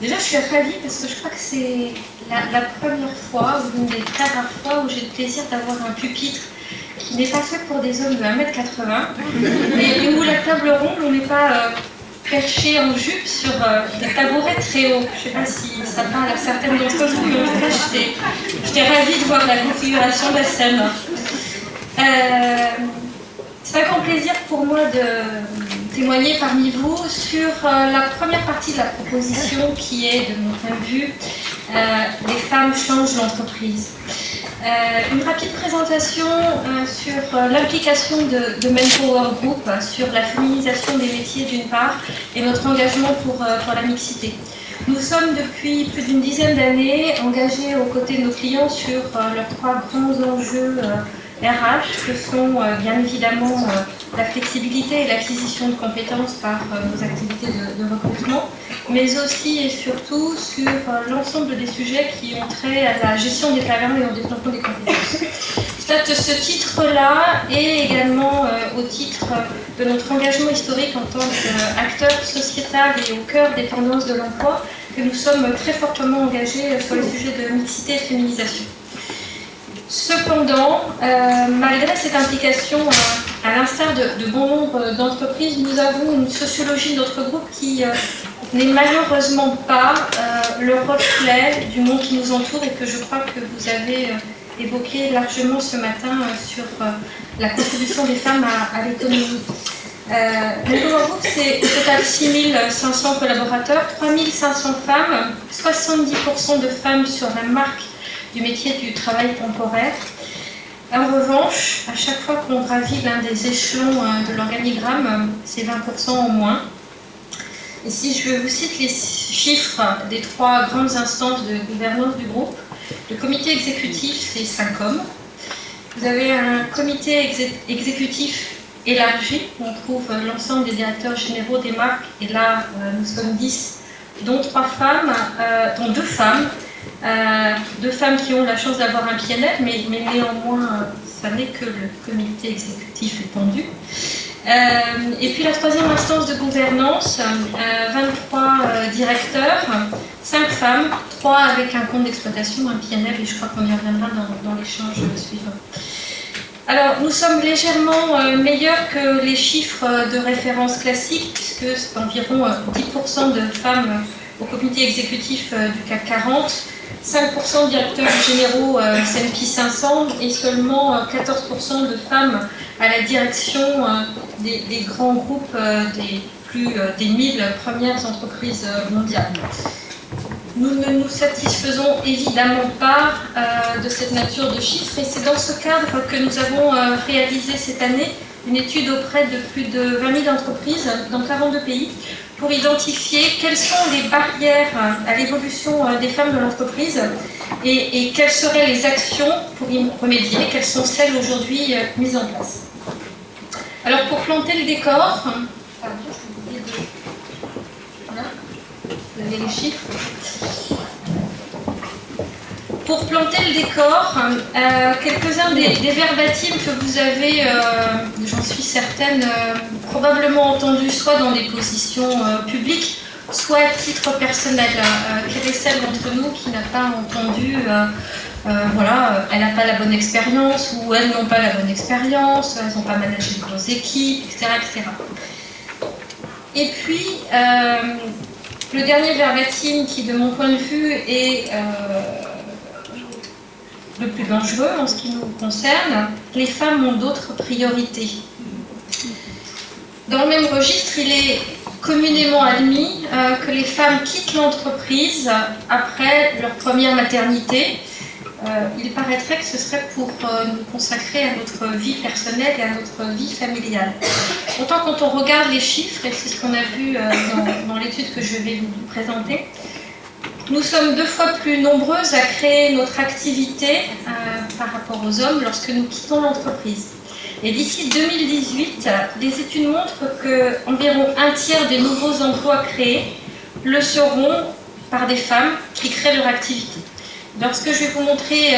Déjà, je suis ravie parce que je crois que c'est la première fois, ou l'une des très rares fois, où j'ai le plaisir d'avoir un pupitre qui n'est pas fait pour des hommes de 1m80 et où la table ronde, on n'est pas perché en jupe sur des tabourets très hauts. Je ne sais pas si ça parle à certaines d'entre vous, mais en tout cas, j'étais ravie de voir la configuration de la scène. C'est un grand plaisir pour moi de témoigner parmi vous sur la première partie de la proposition qui est, de mon point de vue, les femmes changent l'entreprise. Une rapide présentation sur l'implication de Manpower Group, sur la féminisation des métiers d'une part, et notre engagement pour la mixité. Nous sommes depuis plus d'une dizaine d'années engagés aux côtés de nos clients sur leurs trois grands enjeux RH, que sont bien évidemment la flexibilité et l'acquisition de compétences par nos activités de recrutement, mais aussi et surtout sur l'ensemble des sujets qui ont trait à la gestion des talents et au développement des compétences. C'est ce titre-là et également au titre de notre engagement historique en tant qu'acteur sociétal et au cœur des tendances de l'emploi que nous sommes très fortement engagés sur les sujets de mixité et de féminisation. Cependant, malgré cette implication, à l'instar de bon nombre d'entreprises, nous avons une sociologie de notre groupe qui n'est malheureusement pas le reflet du monde qui nous entoure et que je crois que vous avez évoqué largement ce matin sur la contribution des femmes à l'économie. Manpower Group, c'est au total 6500 collaborateurs, 3500 femmes, 70% de femmes sur la marque du métier du travail temporaire. En revanche, à chaque fois qu'on gravit l'un des échelons de l'organigramme, c'est 20% en moins. Et si je vous cite les chiffres des trois grandes instances de gouvernance du groupe, le comité exécutif, c'est 5 hommes. Vous avez un comité exécutif élargi, où on trouve l'ensemble des directeurs généraux des marques, et là, nous sommes 10, dont 3 femmes, dont 2 femmes, 2 femmes qui ont la chance d'avoir un PNL, mais néanmoins, ça n'est que le comité exécutif étendu. Et puis la troisième instance de gouvernance, 23 directeurs, 5 femmes, 3 avec un compte d'exploitation, un PNL, et je crois qu'on y reviendra dans l'échange suivant. Alors, nous sommes légèrement meilleurs que les chiffres de référence classiques, puisque c'est environ 10% de femmes au comité exécutif du CAC 40, 5% de directeurs généraux S&P 500 et seulement 14% de femmes à la direction des grands groupes des 1000 premières entreprises mondiales. Nous ne nous satisfaisons évidemment pas de cette nature de chiffres et c'est dans ce cadre que nous avons réalisé cette année une étude auprès de plus de 20 000 entreprises dans 42 pays pour identifier quelles sont les barrières à l'évolution des femmes de l'entreprise et quelles seraient les actions pour y remédier, quelles sont celles aujourd'hui mises en place. Alors pour planter le décor, voilà, vous avez les chiffres. Pour planter le décor, quelques-uns des verbatims que vous avez, j'en suis certaine, probablement entendus soit dans des positions publiques, soit à titre personnel. Quelle est celle d'entre nous qui n'a pas entendu, voilà, elle n'a pas la bonne expérience, ou elles n'ont pas la bonne expérience, elles n'ont pas managé de grosses équipes, etc., etc. Et puis, le dernier verbatim qui, de mon point de vue, est le plus dangereux en ce qui nous concerne, les femmes ont d'autres priorités. Dans le même registre, il est communément admis que les femmes quittent l'entreprise après leur première maternité. Il paraîtrait que ce serait pour nous consacrer à notre vie personnelle et à notre vie familiale. Pourtant, quand on regarde les chiffres, et c'est ce qu'on a vu dans l'étude que je vais vous présenter, nous sommes 2 fois plus nombreuses à créer notre activité par rapport aux hommes lorsque nous quittons l'entreprise. Et d'ici 2018, des études montrent qu'environ un tiers des nouveaux emplois créés le seront par des femmes qui créent leur activité. lorsque je vais vous montrer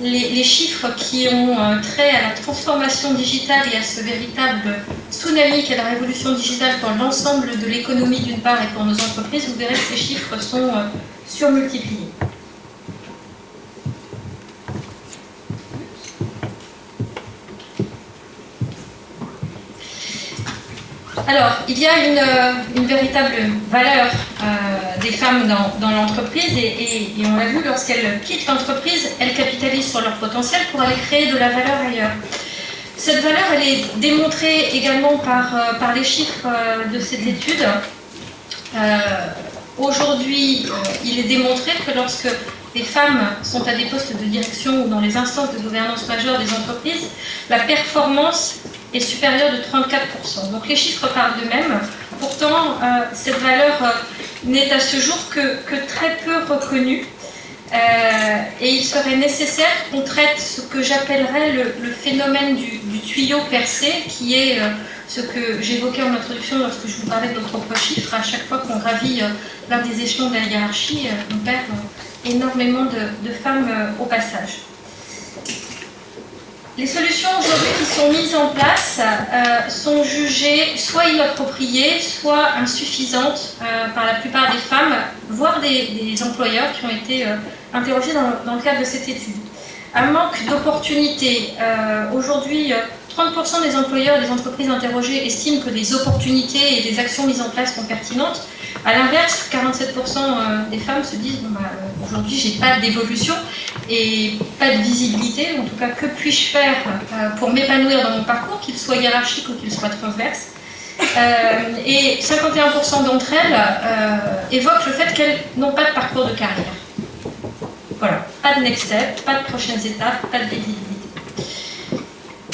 les chiffres qui ont trait à la transformation digitale et à ce véritable tsunami qu'est la révolution digitale pour l'ensemble de l'économie d'une part et pour nos entreprises, vous verrez que ces chiffres sont surmultipliés. Alors, il y a une véritable valeur des femmes dans l'entreprise et on l'a vu, lorsqu'elles quittent l'entreprise, elles capitalisent sur leur potentiel pour aller créer de la valeur ailleurs. Cette valeur, elle est démontrée également par les chiffres de cette étude. Aujourd'hui, il est démontré que lorsque les femmes sont à des postes de direction ou dans les instances de gouvernance majeures des entreprises, la performance est supérieure de 34%. Donc les chiffres parlent d'eux-mêmes. Pourtant, cette valeur n'est à ce jour que très peu reconnue. Et il serait nécessaire qu'on traite ce que j'appellerais le phénomène du tuyau percé, qui est ce que j'évoquais en introduction lorsque je vous parlais de nos propres chiffres. À chaque fois qu'on gravit l'un des échelons de la hiérarchie, on perd énormément de femmes au passage. Les solutions aujourd'hui qui sont mises en place sont jugées soit inappropriées, soit insuffisantes par la plupart des femmes, voire des employeurs qui ont été interrogés dans le cadre de cette étude. Un manque d'opportunités. Aujourd'hui, 30% des employeurs des entreprises interrogées estiment que les opportunités et les actions mises en place sont pertinentes. A l'inverse, 47% des femmes se disent bon, aujourd'hui, j'ai pas d'évolution et pas de visibilité. En tout cas, que puis-je faire pour m'épanouir dans mon parcours, qu'il soit hiérarchique ou qu'il soit transverse. Et 51% d'entre elles évoquent le fait qu'elles n'ont pas de parcours de carrière. Voilà, pas de next step, pas de prochaines étapes, pas de visibilité.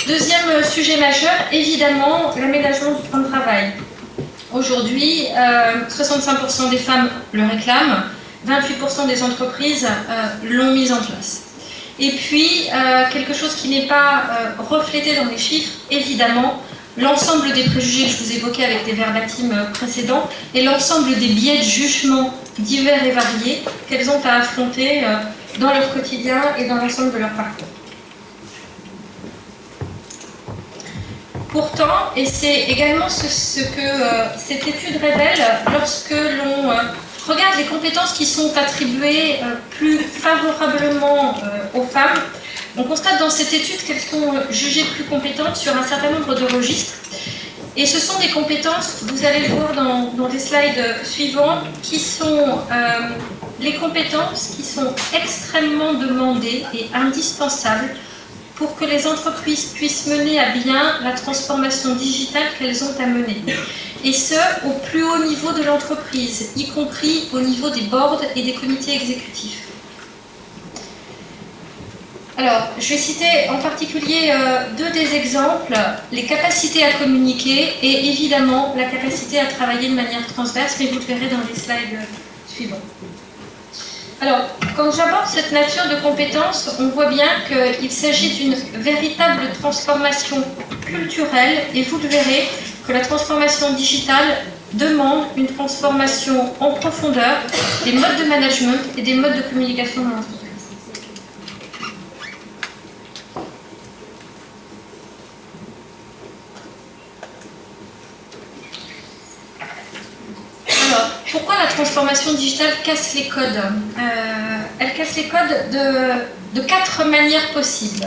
Deuxième sujet majeur, évidemment, l'aménagement du temps de travail. Aujourd'hui, 65% des femmes le réclament, 28% des entreprises l'ont mise en place. Et puis, quelque chose qui n'est pas reflété dans les chiffres, évidemment, l'ensemble des préjugés que je vous évoquais avec des verbatims précédents et l'ensemble des biais de jugement divers et variés qu'elles ont à affronter dans leur quotidien et dans l'ensemble de leur parcours. Pourtant, et c'est également ce que cette étude révèle, lorsque l'on regarde les compétences qui sont attribuées plus favorablement aux femmes, on constate dans cette étude qu'elles sont jugées plus compétentes sur un certain nombre de registres. Et ce sont des compétences, vous allez le voir dans les slides suivants, qui sont les compétences qui sont extrêmement demandées et indispensables pour que les entreprises puissent mener à bien la transformation digitale qu'elles ont à mener. Et ce, au plus haut niveau de l'entreprise, y compris au niveau des boards et des comités exécutifs. Alors, je vais citer en particulier deux des exemples, les capacités à communiquer et évidemment la capacité à travailler de manière transverse, mais vous le verrez dans les slides suivants. Alors, quand j'aborde cette nature de compétences, on voit bien qu'il s'agit d'une véritable transformation culturelle et vous le verrez que la transformation digitale demande une transformation en profondeur des modes de management et des modes de communication dans l'entreprise. Pourquoi la transformation digitale casse les codes? Elle casse les codes de 4 manières possibles.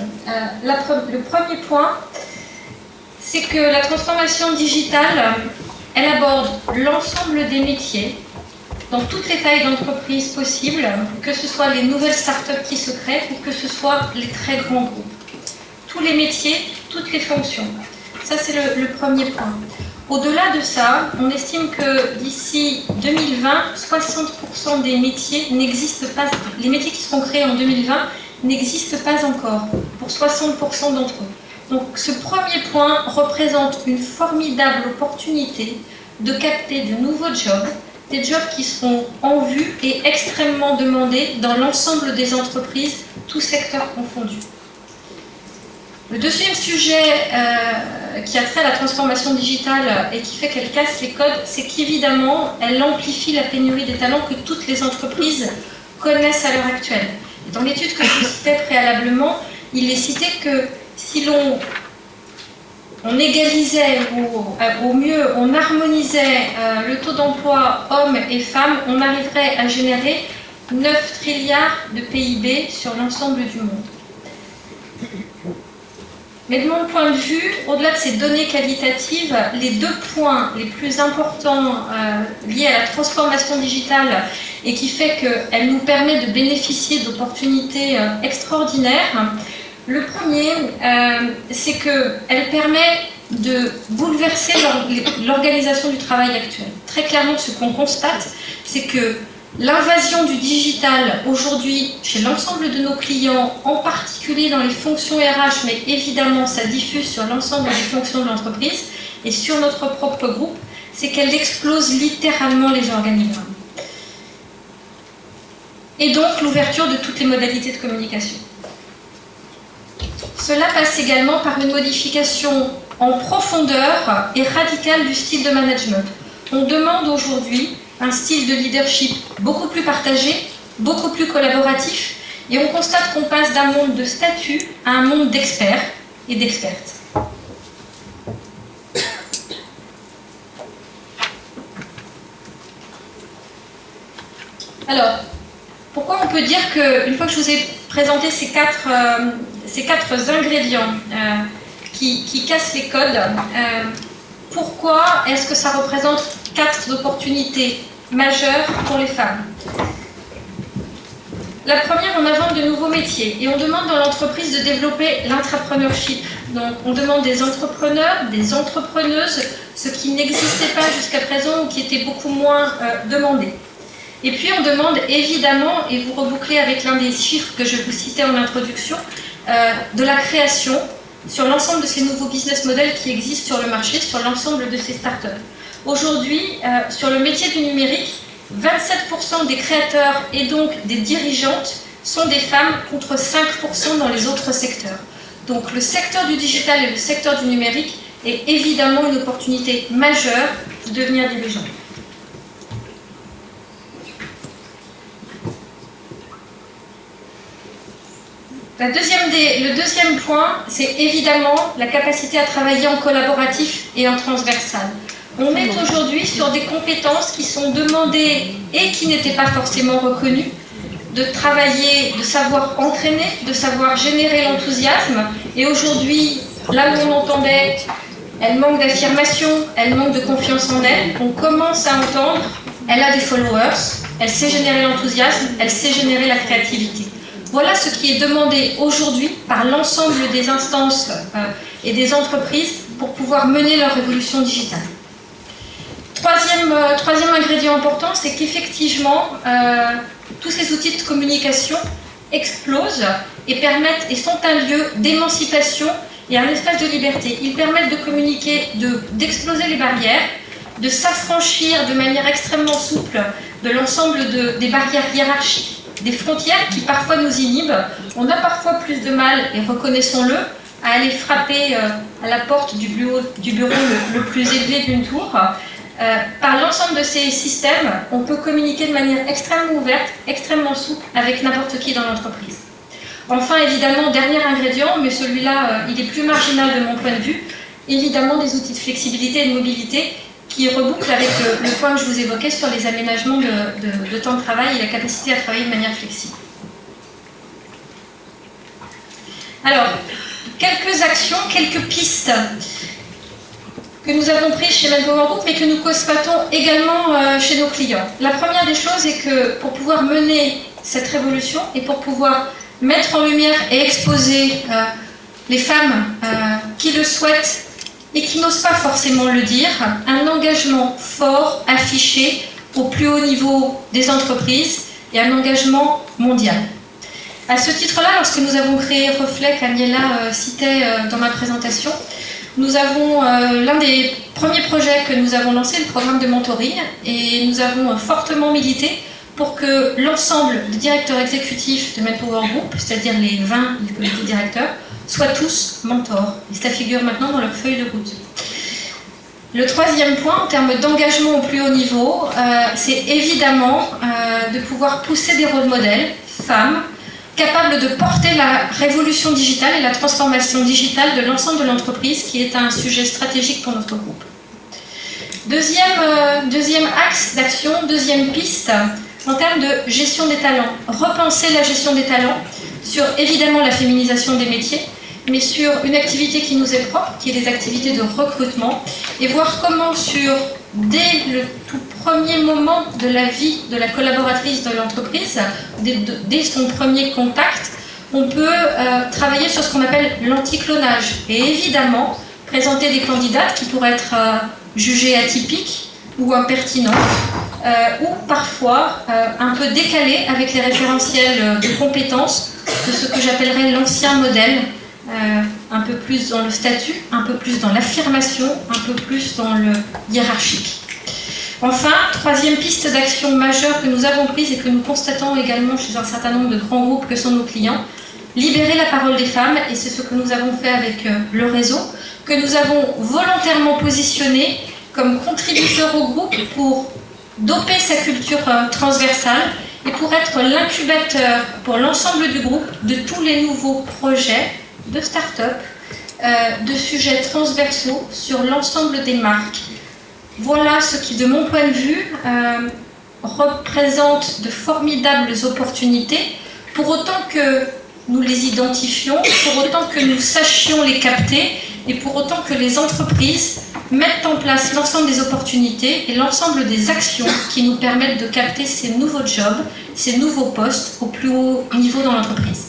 Le premier point, c'est que la transformation digitale, elle aborde l'ensemble des métiers, dans toutes les tailles d'entreprise possibles, que ce soit les nouvelles startups qui se créent ou que ce soit les très grands groupes. Tous les métiers, toutes les fonctions. Ça, c'est le premier point. Au-delà de ça, on estime que d'ici 2020, 60% des métiers n'existent pas. Les métiers qui seront créés en 2020 n'existent pas encore pour 60% d'entre eux. Donc ce premier point représente une formidable opportunité de capter de nouveaux jobs, des jobs qui seront en vue et extrêmement demandés dans l'ensemble des entreprises, tous secteurs confondus. Le deuxième sujet qui a trait à la transformation digitale et qui fait qu'elle casse les codes, c'est qu'évidemment, elle amplifie la pénurie des talents que toutes les entreprises connaissent à l'heure actuelle. Dans l'étude que je vous citais préalablement, il est cité que si on égalisait, ou au mieux on harmonisait le taux d'emploi hommes et femmes, on arriverait à générer 9 trilliards de PIB sur l'ensemble du monde. Mais de mon point de vue, au-delà de ces données qualitatives, les 2 points les plus importants liés à la transformation digitale et qui fait qu'elle nous permet de bénéficier d'opportunités extraordinaires, le premier, c'est qu'elle permet de bouleverser l'organisation du travail actuel. Très clairement, ce qu'on constate, c'est que l'invasion du digital aujourd'hui chez l'ensemble de nos clients, en particulier dans les fonctions RH, mais évidemment ça diffuse sur l'ensemble des fonctions de l'entreprise et sur notre propre groupe, c'est qu'elle explose littéralement les organigrammes. Et donc l'ouverture de toutes les modalités de communication. Cela passe également par une modification en profondeur et radicale du style de management. On demande aujourd'hui un style de leadership beaucoup plus partagé, beaucoup plus collaboratif, et on constate qu'on passe d'un monde de statut à un monde d'experts et d'expertes. Alors, pourquoi on peut dire qu'une fois que je vous ai présenté ces quatre ingrédients qui cassent les codes, pourquoi est-ce que ça représente 4 opportunités majeures pour les femmes? La première, on invente de nouveaux métiers et on demande dans l'entreprise de développer l'entrepreneurship. Donc on demande des entrepreneurs, des entrepreneuses, ce qui n'existait pas jusqu'à présent ou qui était beaucoup moins demandé. Et puis on demande évidemment, et vous rebouclez avec l'un des chiffres que je vous citais en introduction, de la création sur l'ensemble de ces nouveaux business models qui existent sur le marché, sur l'ensemble de ces startups. Aujourd'hui, sur le métier du numérique, 27% des créateurs et donc des dirigeantes sont des femmes contre 5% dans les autres secteurs. Donc le secteur du digital et le secteur du numérique est évidemment une opportunité majeure de devenir dirigeante. Le deuxième point, c'est évidemment la capacité à travailler en collaboratif et en transversal. On est aujourd'hui sur des compétences qui sont demandées et qui n'étaient pas forcément reconnues, de travailler, de savoir entraîner, de savoir générer l'enthousiasme. Et aujourd'hui, là où on entendait, elle manque d'affirmation, elle manque de confiance en elle, on commence à entendre, elle a des followers, elle sait générer l'enthousiasme, elle sait générer la créativité. Voilà ce qui est demandé aujourd'hui par l'ensemble des instances et des entreprises pour pouvoir mener leur révolution digitale. Troisième ingrédient important, c'est qu'effectivement, tous ces outils de communication explosent et permettent et sont un lieu d'émancipation et un espace de liberté. Ils permettent de communiquer, d'exploser les barrières, de s'affranchir de manière extrêmement souple de l'ensemble des barrières hiérarchiques, des frontières qui parfois nous inhibent. On a parfois plus de mal, et reconnaissons-le, à aller frapper à la porte du bureau le plus élevé d'une tour. Par l'ensemble de ces systèmes, on peut communiquer de manière extrêmement ouverte, extrêmement souple avec n'importe qui dans l'entreprise. Enfin, évidemment, dernier ingrédient, mais celui-là, il est plus marginal de mon point de vue, évidemment des outils de flexibilité et de mobilité qui rebouclent avec le point que je vous évoquais sur les aménagements de temps de travail et la capacité à travailler de manière flexible. Alors, quelques actions, quelques pistes que nous avons prises chez Manpower Group et que nous constatons également chez nos clients. La première des choses est que pour pouvoir mener cette révolution et pour pouvoir mettre en lumière et exposer les femmes qui le souhaitent et qui n'osent pas forcément le dire, un engagement fort affiché au plus haut niveau des entreprises et un engagement mondial. À ce titre-là, lorsque nous avons créé Reflet, qu'Aniela citait dans ma présentation, nous avons l'un des premiers projets que nous avons lancé, le programme de mentoring, et nous avons fortement milité pour que l'ensemble des directeurs exécutifs de Manpower Group, c'est-à-dire les 20 du comité directeur, soient tous mentors. Et ça figure maintenant dans leur feuille de route. Le troisième point, en termes d'engagement au plus haut niveau, c'est évidemment de pouvoir pousser des rôles modèles, femmes, capable de porter la révolution digitale et la transformation digitale de l'ensemble de l'entreprise, qui est un sujet stratégique pour notre groupe. Deuxième axe d'action, deuxième piste, en termes de gestion des talents. Repenser la gestion des talents sur évidemment la féminisation des métiers, mais sur une activité qui nous est propre, qui est les activités de recrutement, et voir comment dès le tout premier moment de la vie de la collaboratrice de l'entreprise, dès son premier contact, on peut travailler sur ce qu'on appelle l'anticlonage. Et évidemment, présenter des candidates qui pourraient être jugées atypiques ou impertinentes, ou parfois un peu décalées avec les référentiels de compétences de ce que j'appellerais l'ancien modèle, un peu plus dans le statut, un peu plus dans l'affirmation, un peu plus dans le hiérarchique. Enfin, troisième piste d'action majeure que nous avons prise et que nous constatons également chez un certain nombre de grands groupes que sont nos clients, libérer la parole des femmes, et c'est ce que nous avons fait avec le réseau, que nous avons volontairement positionné comme contributeur au groupe pour doper sa culture transversale et pour être l'incubateur pour l'ensemble du groupe de tous les nouveaux projets de start-up, de sujets transversaux sur l'ensemble des marques. Voilà ce qui, de mon point de vue, représente de formidables opportunités, pour autant que nous les identifions, pour autant que nous sachions les capter, et pour autant que les entreprises mettent en place l'ensemble des opportunités et l'ensemble des actions qui nous permettent de capter ces nouveaux jobs, ces nouveaux postes au plus haut niveau dans l'entreprise.